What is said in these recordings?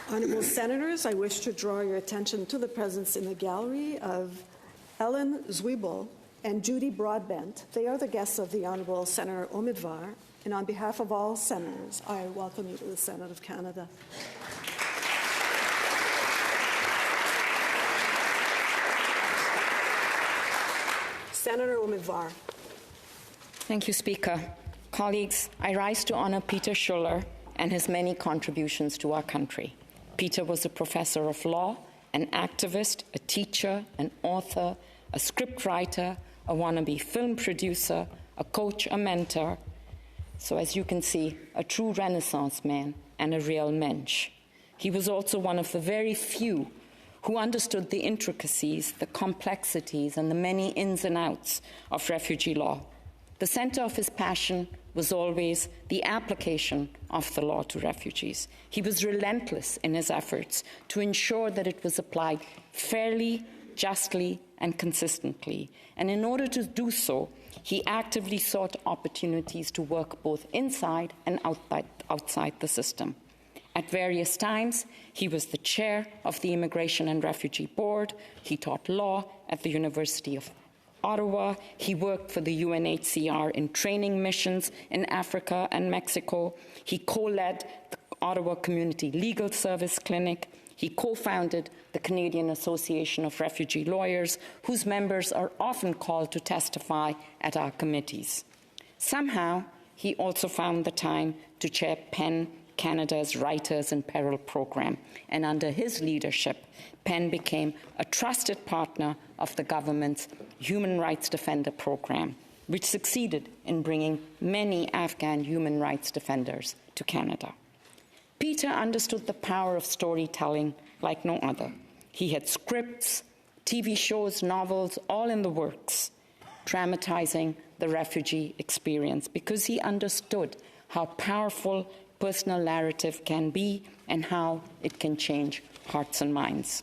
Honourable Senators, I wish to draw your attention to the presence in the gallery of Ellen Zwiebel and Judy Broadbent. They are the guests of the Honourable Senator Omidvar, and on behalf of all Senators, I welcome you to the Senate of Canada. Senator Omidvar. Thank you, Speaker. Colleagues, I rise to honour Peter Showler and his many contributions to our country. Peter was a professor of law, an activist, a teacher, an author, a scriptwriter, a wannabe film producer, a coach, a mentor. So as you can see, a true Renaissance man and a real mensch. He was also one of the very few who understood the intricacies, the complexities, and the many ins and outs of refugee law. The center of his passion was always the application of the law to refugees. He was relentless in his efforts to ensure that it was applied fairly, justly, and consistently. And in order to do so, he actively sought opportunities to work both inside and outside the system. At various times, he was the chair of the Immigration and Refugee Board. He taught law at the University of Ottawa. He worked for the UNHCR in training missions in Africa and Mexico. He co-led the Ottawa Community Legal Service Clinic. He co-founded the Canadian Association of Refugee Lawyers, whose members are often called to testify at our committees. Somehow, he also found the time to chair PEN Canada's Writers in Peril program, and under his leadership, PEN became a trusted partner of the government's Human Rights Defender program, which succeeded in bringing many Afghan human rights defenders to Canada. Peter understood the power of storytelling like no other. He had scripts, TV shows, novels, all in the works, dramatizing the refugee experience because he understood how powerful personal narrative can be and how it can change hearts and minds.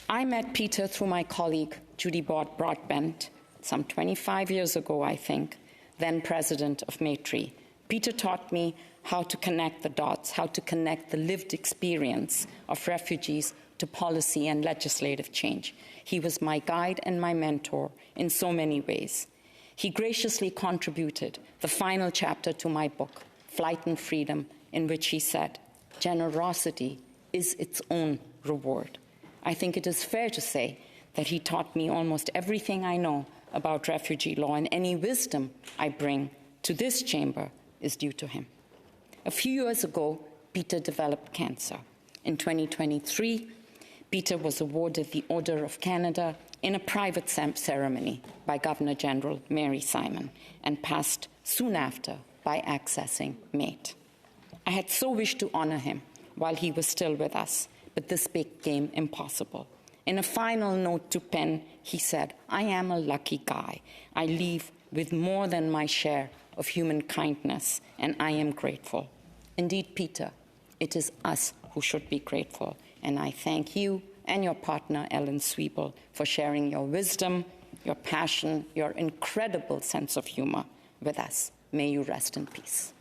I met Peter through my colleague, Judy Broadbent, some 25 years ago, I think, then president of Maitree. Peter taught me how to connect the dots, how to connect the lived experience of refugees to policy and legislative change. He was my guide and my mentor in so many ways. He graciously contributed the final chapter to my book, Flight and Freedom, in which he said, "Generosity is its own reward." I think it is fair to say that he taught me almost everything I know about refugee law, and any wisdom I bring to this chamber is due to him. A few years ago, Peter developed cancer. In 2023, Peter was awarded the Order of Canada in a private ceremony by Governor-General Mary Simon and passed soon after by accessing MAIT. I had so wished to honor him while he was still with us, but this became impossible. In a final note to PEN, he said, "I am a lucky guy. I leave with more than my share of human kindness, and I am grateful." Indeed, Peter, it is us who should be grateful, and I thank you and your partner, Ellen Zwiebel, for sharing your wisdom, your passion, your incredible sense of humor with us. May you rest in peace.